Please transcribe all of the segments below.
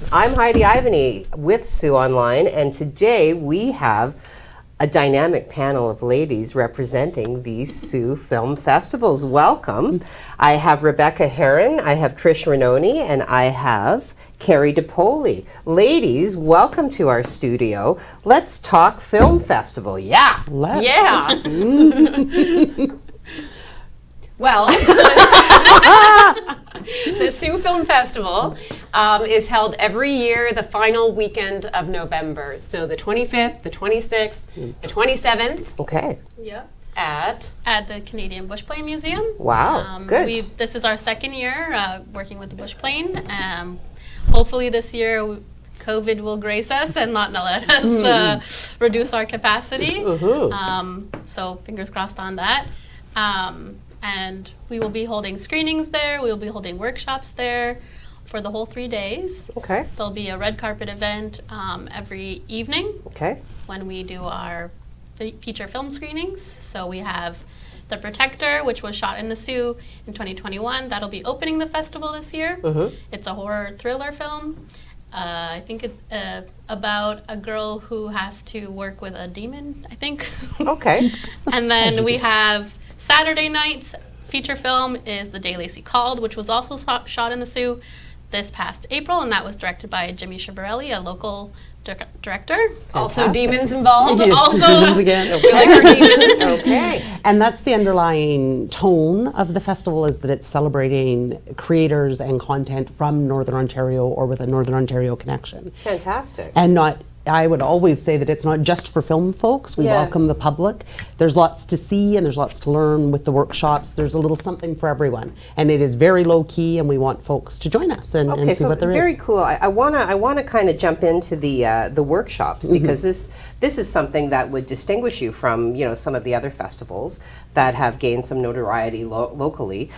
I'm Heidi Ivany with Sue Online, and today we have a dynamic panel of ladies representing the Sault Film Festivals. Welcome. I have Rebecca Herron, I have Trish Ranoni, and I have Carrie DePoli. Ladies, welcome to our studio. Let's talk film festival. Yeah. Let's. Yeah. Well, the Sault Film Festival is held every year the final weekend of November. So the 25th, the 26th, the 27th. Okay. Yep. At the Canadian Bushplane Museum. Wow. Good. This is our second year working with the Bushplane. Hopefully this year COVID will grace us and not let us reduce our capacity. So fingers crossed on that. And we will be holding screenings there. We will be holding workshops there for the whole 3 days. Okay. There'll be a red carpet event every evening. Okay. When we do our feature film screenings. So we have The Protector, which was shot in the Sault in 2021. That'll be opening the festival this year. It's a horror thriller film. I think it's about a girl who has to work with a demon, I think. Okay. And then we have Saturday night's feature film is The Day Lacey Called, which was also shot in the Sault this past April, and that was directed by Jimmy Schiaparelli, a local director. Also demons involved. Also, Demons again. We like our demons. Okay. And that's the underlying tone of the festival, is that it's celebrating creators and content from Northern Ontario or with a Northern Ontario connection. Fantastic. And not, I would always say that it's not just for film folks. We Yeah. welcome the public. There's lots to see and there's lots to learn with the workshops. There's a little something for everyone. And it is very low key, and we want folks to join us and see what there is. Very cool. I wanna kind of jump into the workshops, because this is something that would distinguish you from some of the other festivals that have gained some notoriety locally.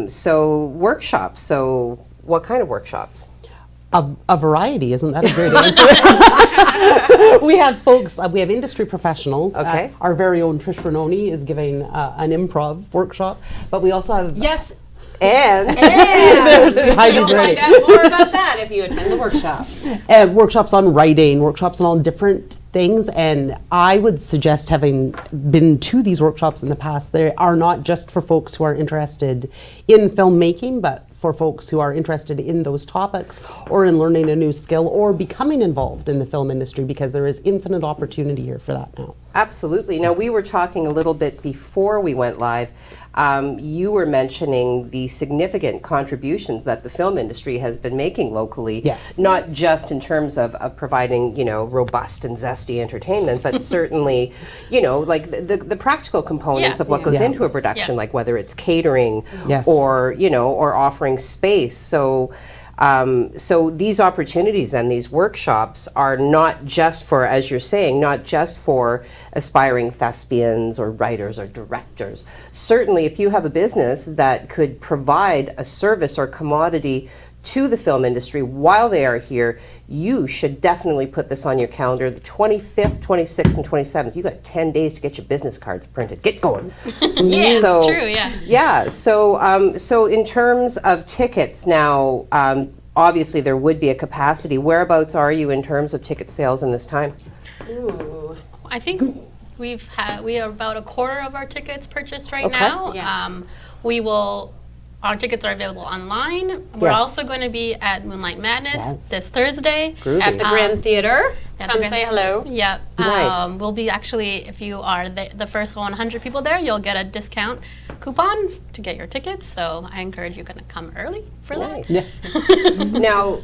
So workshops. So what kind of workshops? A variety, isn't that a great answer? We have folks, we have industry professionals. Okay. Our very own Trish Ranoni is giving an improv workshop, but we also have... Yes. And There's Heidi's You'll ready. find out more about that if you attend the workshop. Workshops on writing, workshops on all different things, and I would suggest, having been to these workshops in the past, they are not just for folks who are interested in filmmaking, but for folks who are interested in those topics or in learning a new skill or becoming involved in the film industry, because there is infinite opportunity here for that now. Absolutely. Now, we were talking a little bit before we went live. You were mentioning the significant contributions that the film industry has been making locally. Yes. Not just in terms of providing, robust and zesty entertainment, but certainly, like the practical components Yeah. of what goes Yeah. into a production, Yeah. like whether it's catering Yes. or offering space. So these opportunities and these workshops are not just for, as you're saying, not just for aspiring thespians or writers or directors. Certainly, if you have a business that could provide a service or commodity to the film industry while they are here, you should definitely put this on your calendar. The 25th, 26th, and 27th. You got 10 days to get your business cards printed. Get going. Yeah, So- it's true, yeah. Yeah. So in terms of tickets now, obviously there would be a capacity. Whereabouts are you in terms of ticket sales in this time? Ooh. I think we are about a quarter of our tickets purchased right Okay. now. Yeah. Our tickets are available online. We're Yes. also going to be at Moonlight Madness Yes. this Thursday. Groovy. At the Grand Theater. At the Come Grand- say hello. Yeah. Nice. We'll be actually, if you are the first 100 people there, you'll get a discount coupon to get your tickets. So I encourage you to come early for that. Nice. Now,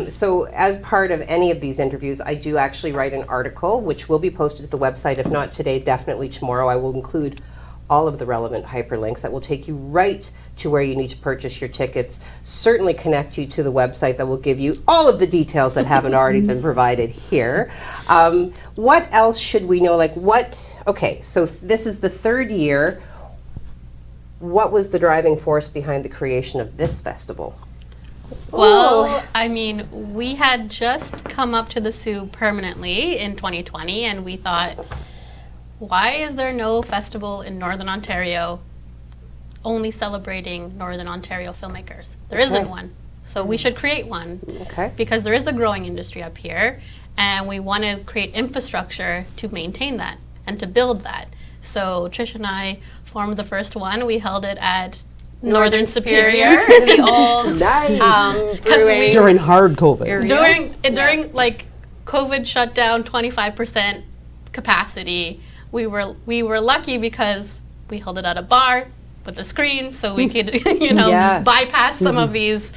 so as part of any of these interviews, I do actually write an article, which will be posted to the website. If not today, definitely tomorrow. I will include all of the relevant hyperlinks that will take you right to where you need to purchase your tickets. Certainly connect you to the website that will give you all of the details that haven't already been provided here. What else should we know? Okay, so this is the third year. What was the driving force behind the creation of this festival? Well, I mean, we had just come up to the Sault permanently in 2020, and we thought, why is there no festival in Northern Ontario only celebrating Northern Ontario filmmakers? There isn't one. So we should create one. Okay. Because there is a growing industry up here, and we want to create infrastructure to maintain that and to build that. So Trish and I formed the first one. We held it at Northern Superior. The old Nice. brewing. During hard COVID. During like COVID shut down 25% capacity, we were lucky because we held it at a bar with a screen, so we could Yeah. bypass some of these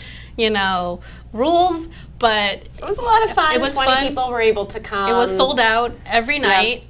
rules. But It was a lot of fun. It was 20 fun. people were able to come. it was sold out every night.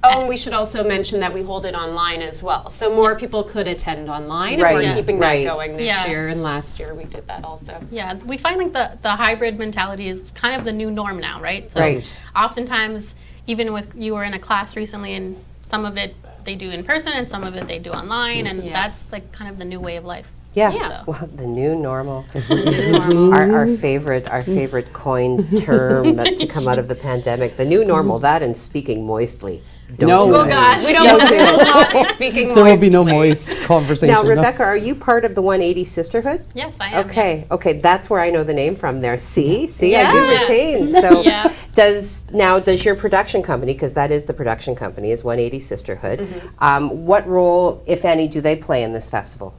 Oh, and we should also mention that we hold it online as well. So more people could attend online. Right. And we're Yeah. keeping Right. that going this Yeah. year. And last year we did that also. Yeah, we find like the hybrid mentality is kind of the new norm now, right? So Right. oftentimes, even with you were in a class recently, and some of it they do in person, and some of it they do online, and Yeah. that's like kind of the new way of life. Yeah. Yeah. Well, the new normal. Normal. our favorite coined term that to come out of the pandemic. The new normal. That and speaking moistly. Don't No. do Oh, it. Gosh, we don't. We will not be speaking. There will be no moistly. moist conversation. Now, no. Rebecca, are you part of the 180 Sisterhood? Yes, I am. Okay, okay, that's where I know the name from there. See, I do Yes. retain. So Yeah. does your production company, because that is the production company, is 180 Sisterhood, what role, if any, do they play in this festival?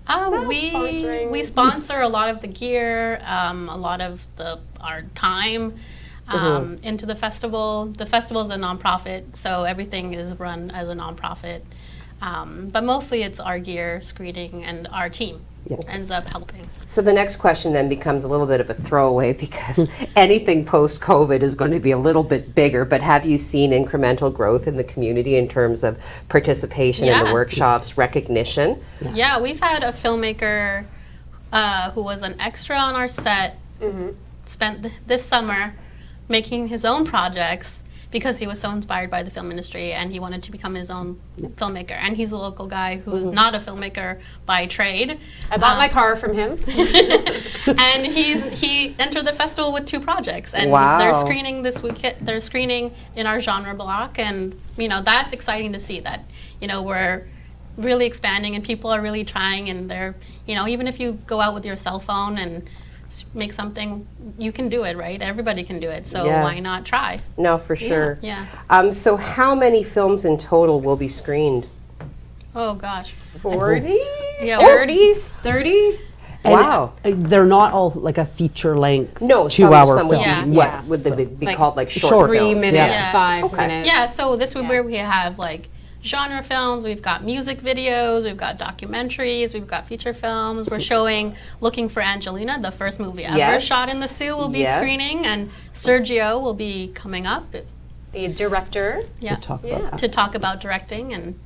sponsoring. We sponsor a lot of the gear, a lot of our time into the festival. The festival is a nonprofit, so everything is run as a nonprofit. But mostly it's our gear, screening, and our team ends up helping. So the next question then becomes a little bit of a throwaway because anything post-COVID is going to be a little bit bigger, but have you seen incremental growth in the community in terms of participation in the Yeah. workshops, recognition? Yeah, we've had a filmmaker who was an extra on our set, spent this summer making his own projects because he was so inspired by the film industry and he wanted to become his own filmmaker. And he's a local guy who's not a filmmaker by trade. I bought my car from him. And he entered the festival with 2 projects, and Wow. they're screening this week. They're screening in our genre block, and that's exciting to see that we're really expanding and people are really trying, and they're even if you go out with your cell phone and make something, you can do it, right? Everybody can do it, so Yeah. why not try? No, for sure. Yeah. So how many films in total will be screened? Oh gosh. 40? Yeah. 30s? 30? And, Wow. They're not all like a feature length, No, 2-hour some would film. Yeah. be, Yes. would they be Like called like short, short 3 films? minutes, Yeah. 5 Okay. minutes. Yeah, so this is where we have like genre films, we've got music videos, we've got documentaries, we've got feature films. We're showing Looking for Angelina, the first movie ever Yes. shot in the Sioux, will be Yes. screening, and Sergio will be coming up The director. yeah, Talk about that. to talk about directing, and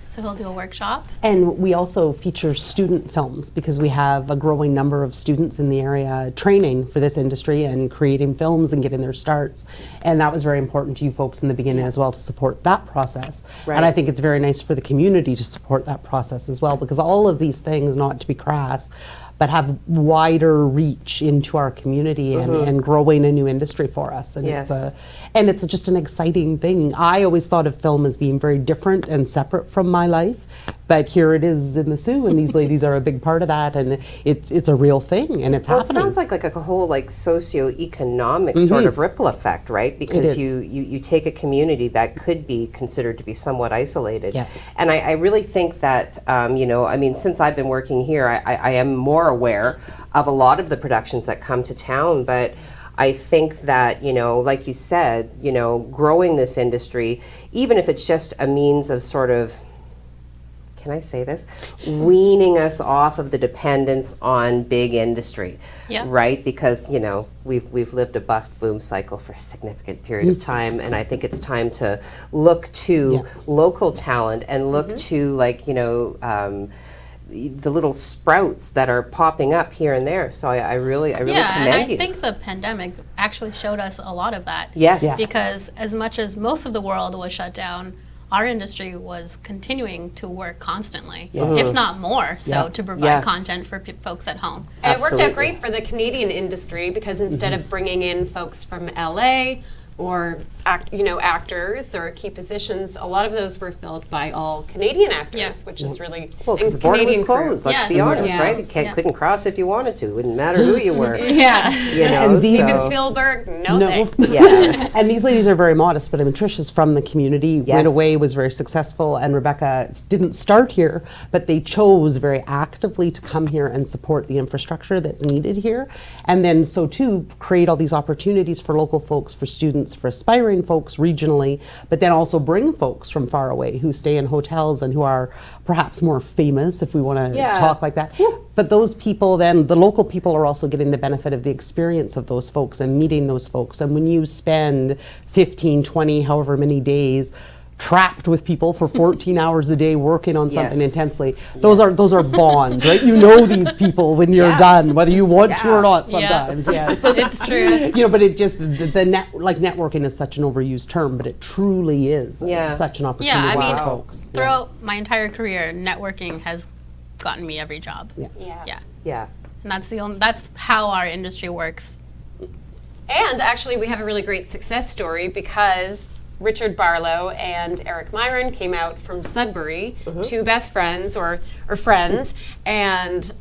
so he'll do a workshop. And we also feature student films because we have a growing number of students in the area training for this industry and creating films and getting their starts. And that was very important to you folks in the beginning as well, to support that process. Right. And I think it's very nice for the community to support that process as well, because all of these things, not to be crass, but have wider reach into our community and growing a new industry for us. And Yes. it's just an exciting thing. I always thought of film as being very different and separate from my life, but here it is in the Sioux, and these ladies are a big part of that, and it's a real thing, and it's Well, it happening. sounds like a whole socioeconomic sort of ripple effect, right? Because is. you take a community that could be considered to be somewhat isolated. Yeah. And I really think that, since I've been working here, I am more aware of a lot of the productions that come to town, but I think that, like you said, growing this industry, even if it's just a means of sort of, can I say this? Weaning us off of the dependence on big industry, Yeah. right? Because we've lived a bust boom cycle for a significant period of time, and I think it's time to look to local talent and look to the little sprouts that are popping up here and there. So I really Yeah, and commend I you. think the pandemic actually showed us a lot of that. Yes. Yeah. Because as much as most of the world was shut down, our industry was continuing to work constantly, if not more, so Yeah. to provide Yeah. content for folks at home. And it worked Absolutely. out great for the Canadian industry because instead of bringing in folks from LA, or actors or key positions, a lot of those were filled by all Canadian actors, Yeah. which is really Well, because and the border was Canadian crew. closed, let's Yeah, be the border honest, was right? You closed, can't, yeah. couldn't cross if you wanted to. Wouldn't matter who you were. Yeah. You know, And these- Steven so- Spielberg, no thanks. Yeah. And these ladies are very modest, but I mean, Trish is from the community, Yes. went away, was very successful, and Rebecca didn't start here, but they chose very actively to come here and support the infrastructure that's needed here. And then so too, create all these opportunities for local folks, for students, for aspiring folks regionally, but then also bring folks from far away who stay in hotels and who are perhaps more famous, if we want to Yeah. talk like that. But those people then, the local people are also getting the benefit of the experience of those folks and meeting those folks. And when you spend 15, 20, however many days trapped with people for 14 hours a day working on something Yes. intensely, those are bonds, right? You know these people when you're Yeah. done, whether you want to or Yeah. not Yeah. sometimes. Yes. It's true. But it just, networking is such an overused term, but it truly is Yeah. such an opportunity Yeah, I for mean, folks. throughout my entire career, networking has gotten me every job. Yeah. Yeah. Yeah. And that's how our industry works. And actually, we have a really great success story because Richard Barlow and Eric Myron came out from Sudbury, two best friends or friends, and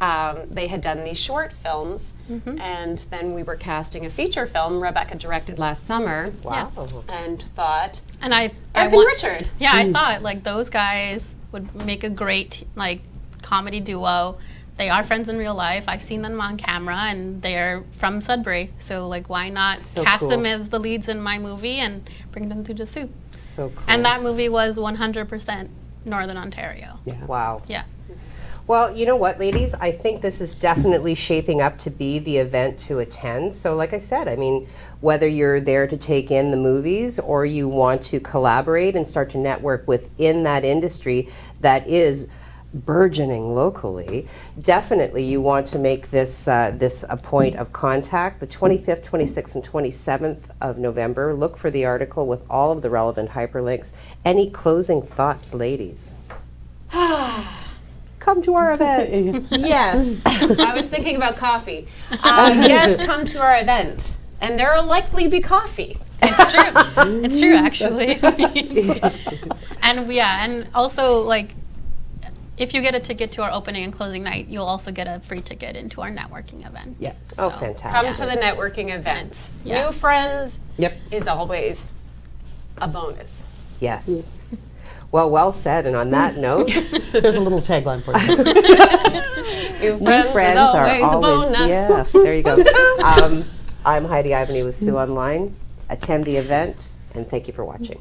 they had done these short films. And then we were casting a feature film Rebecca directed last summer. Wow. And thought, And I Eric and want- Richard. Yeah, I thought like those guys would make a great like comedy duo. They are friends in real life. I've seen them on camera, and they're from Sudbury. So like, why not So cast cool. them as the leads in my movie and bring them to the Sault? So cool. And that movie was 100% Northern Ontario. Wow. Yeah. Well, you know what, ladies? I think this is definitely shaping up to be the event to attend. So, like I said, I mean, whether you're there to take in the movies or you want to collaborate and start to network within that industry that is burgeoning locally, definitely you want to make this a point of contact. The 25th, 26th, and 27th of November. Look for the article with all of the relevant hyperlinks. Any closing thoughts, ladies? Come to our event. yes, I was thinking about coffee. Yes, come to our event. And there will likely be coffee. It's true. It's true, actually. and also like, if you get a ticket to our opening and closing night, you'll also get a free ticket into our networking event. Yes. Oh, So, fantastic. Come to the networking event. Yeah. New friends Yep. is always a bonus. Yes. Well said. And on that note, There's a little tagline for you. New new friends is are always a always, bonus. yeah, there you go. I'm Heidi Ivany with Sue Online. Attend the event, and thank you for watching.